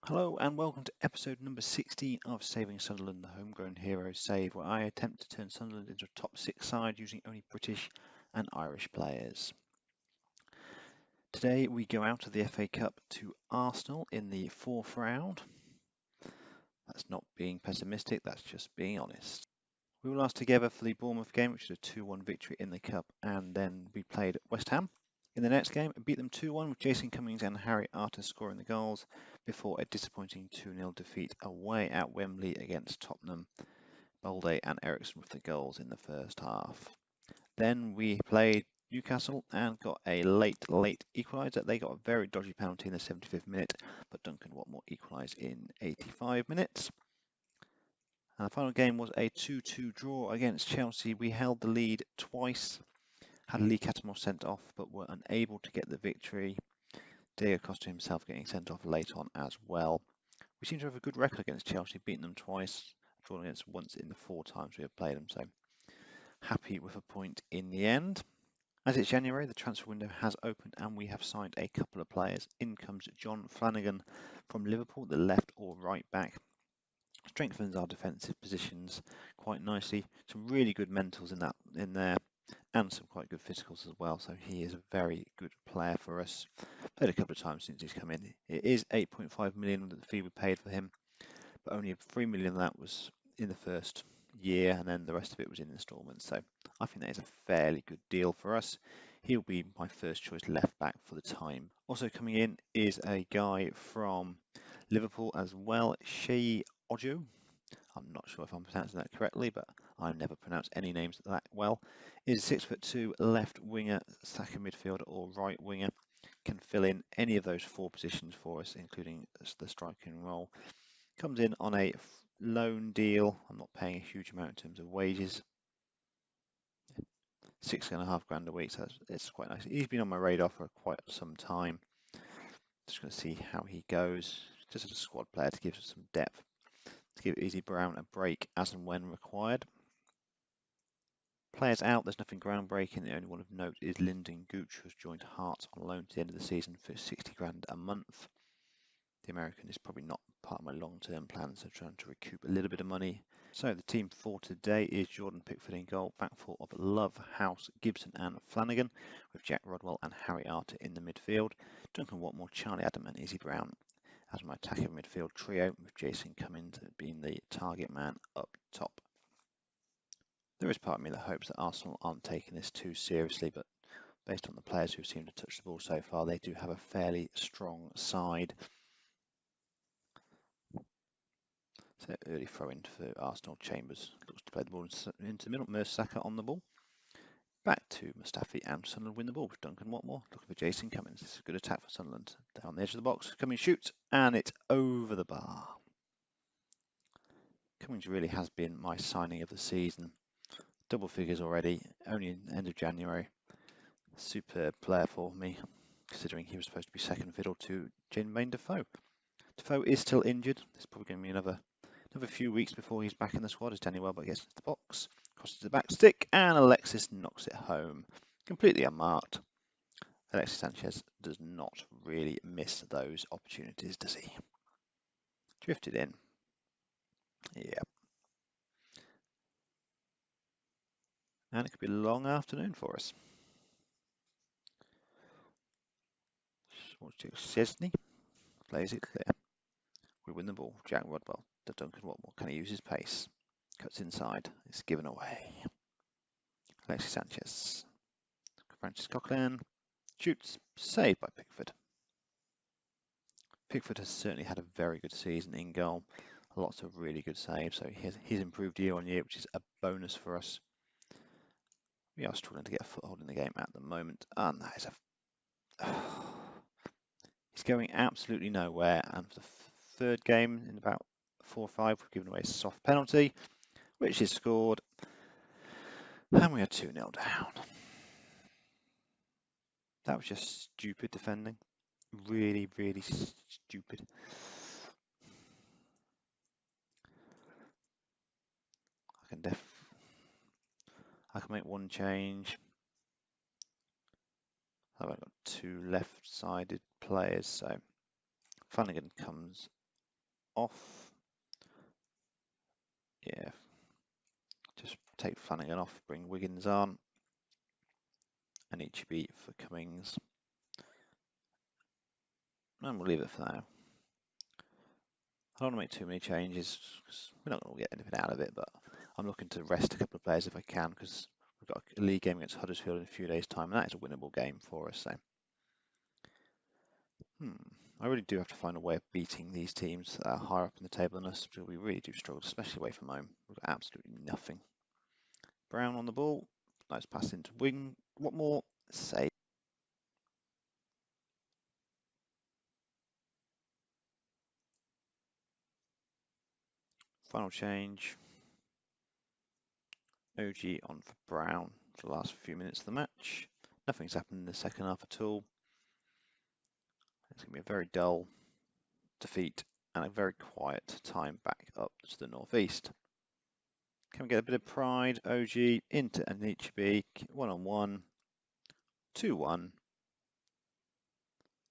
Hello and welcome to episode number 16 of Saving Sunderland, the Homegrown Heroes Save, where I attempt to turn Sunderland into a top 6 side using only British and Irish players. Today we go out of the FA Cup to Arsenal in the fourth round. That's not being pessimistic, that's just being honest. We were last together for the Bournemouth game, which is a 2-1 victory in the Cup, and then we played West Ham. In the next game, beat them 2-1 with Jason Cummings and Harry Arter scoring the goals before a disappointing 2-0 defeat away at Wembley against Tottenham. Balde and Eriksson with the goals in the first half. Then we played Newcastle and got a late equaliser. They got a very dodgy penalty in the 75th minute, but Duncan Watmore equalised in 85 minutes. And the final game was a 2-2 draw against Chelsea. We held the lead twice, had Lee Cattermole sent off, but were unable to get the victory. Diego Costa himself getting sent off late on as well. We seem to have a good record against Chelsea, beating them twice, drawn against once in the 4 times we have played them, so happy with a point in the end. As it's January, the transfer window has opened and we have signed a couple of players. In comes John Flanagan from Liverpool, the left or right back. Strengthens our defensive positions quite nicely. Some really good mentals in there, and some quite good physicals as well. So he is a very good player for us. Played a couple of times since he's come in. It is 8.5 million that the fee we paid for him, but only 3 million of that was in the first year, and then the rest of it was in instalments. So I think that is a fairly good deal for us. He'll be my first choice left back for the time. Also coming in is a guy from Liverpool as well, Shea Ojo. I'm not sure if I'm pronouncing that correctly, but I never pronounce any names that well. Is 6'2" left winger, second midfielder or right winger. Can fill in any of those 4 positions for us, including the striking role. Comes in on a loan deal. I'm not paying a huge amount in terms of wages. £6.5 a week, so it's quite nice. He's been on my radar for quite some time. Just going to see how he goes. Just as a squad player to give us some depth, to give Easy Brown a break as and when required. Players out, there's nothing groundbreaking. The only one of note is Lyndon Gooch, who's joined Hearts on loan to the end of the season for 60 grand a month. The American is probably not part of my long-term plan, so trying to recoup a little bit of money. So the team for today is Jordan Pickford in goal, back four of Love, House, Gibson and Flanagan, with Jack Rodwell and Harry Arter in the midfield. Duncan Watmore, Charlie Adam and Izzy Brown as my attacking midfield trio, with Jason Cummings being the target man up top. There is part of me that hopes that Arsenal aren't taking this too seriously, but based on the players who seem to touch the ball so far, they do have a fairly strong side. So early throw in for Arsenal. Chambers looks to play the ball into the middle. Mertesacker on the ball. Back to Mustafi and Sunderland win the ball with Duncan Watmore looking for Jason Cummings. This is a good attack for Sunderland. Down the edge of the box. Cummings shoots and it's over the bar. Cummings really has been my signing of the season. Double figures already, only in the end of January. Superb player for me, considering he was supposed to be second fiddle to Jermaine Defoe. Defoe is still injured. It's probably going to be another few weeks before he's back in the squad as Danny Welbeck gets into the box, crosses the back stick, and Alexis knocks it home. Completely unmarked. Alexis Sanchez does not really miss those opportunities, does he? Drifted in. Yeah. And it could be a long afternoon for us. Chesney plays it clear. We win the ball. Jack Rodwell to Duncan Watmore. Can he use his pace? Cuts inside. It's given away. Alexis Sanchez. Francis Coquelin shoots. Saved by Pickford. Pickford has certainly had a very good season in goal. Lots of really good saves. So he's improved year on year, which is a bonus for us. We are struggling to get a foothold in the game at the moment. And that is he's going absolutely nowhere. And for the third game in about 4 or 5, we've given away a soft penalty, which is scored. And we are 2-0 down. That was just stupid defending. Really, really stupid. I can make one change. I've only got 2 left-sided players, so Flanagan comes off. Yeah, just take Flanagan off, bring Wiggins on, and HB for Cummings. And we'll leave it for now. I don't want to make too many changes because we're not going to get anything out of it, but I'm looking to rest a couple of players if I can because we've got a league game against Huddersfield in a few days' time, and that is a winnable game for us. So, I really do have to find a way of beating these teams that are higher up in the table than us because we really do struggle, especially away from home. We've got absolutely nothing. Brown on the ball, nice pass into wing. What more? Save. Final change. OG on for Brown for the last few minutes of the match. Nothing's happened in the second half at all. It's going to be a very dull defeat and a very quiet time back up to the northeast. Can we get a bit of pride? OG into NHB, 1-on-1, 2-1.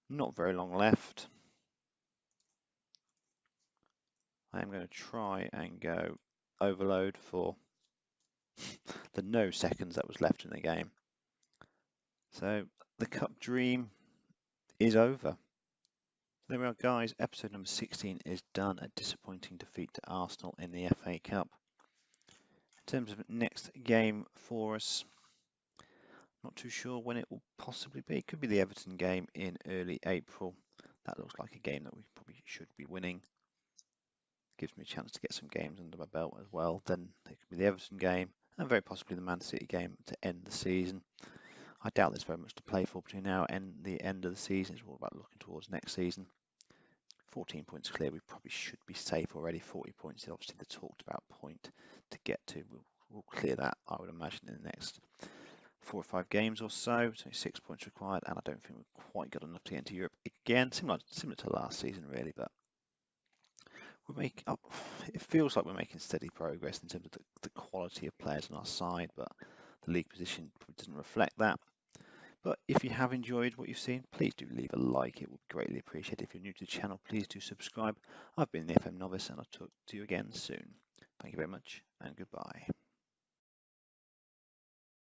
Not very long left. I am going to try and go overload for the no seconds that was left in the game. So the cup dream is over. There we are, guys. Episode number 16 is done. A disappointing defeat to Arsenal in the FA Cup. In terms of next game for us, not too sure when it will possibly be. It could be the Everton game in early April. That looks like a game that we probably should be winning. Gives me a chance to get some games under my belt as well. Then it could be the Everton game and very possibly the Man City game to end the season. I doubt there's very much to play for between now and the end of the season. It's all about looking towards next season. 14 points clear, we probably should be safe already. 40 points is obviously the talked about point to get to. We'll clear that, I would imagine, in the next 4 or 5 games or so. So 6 points required, and I don't think we've quite got enough to get into Europe again. Similar to last season, really, but it feels like we're making steady progress in terms of the quality of players on our side, but the league position doesn't reflect that. But if you have enjoyed what you've seen, please do leave a like. It would be greatly appreciated. If you're new to the channel, please do subscribe. I've been the FM Novice, and I'll talk to you again soon. Thank you very much, and goodbye.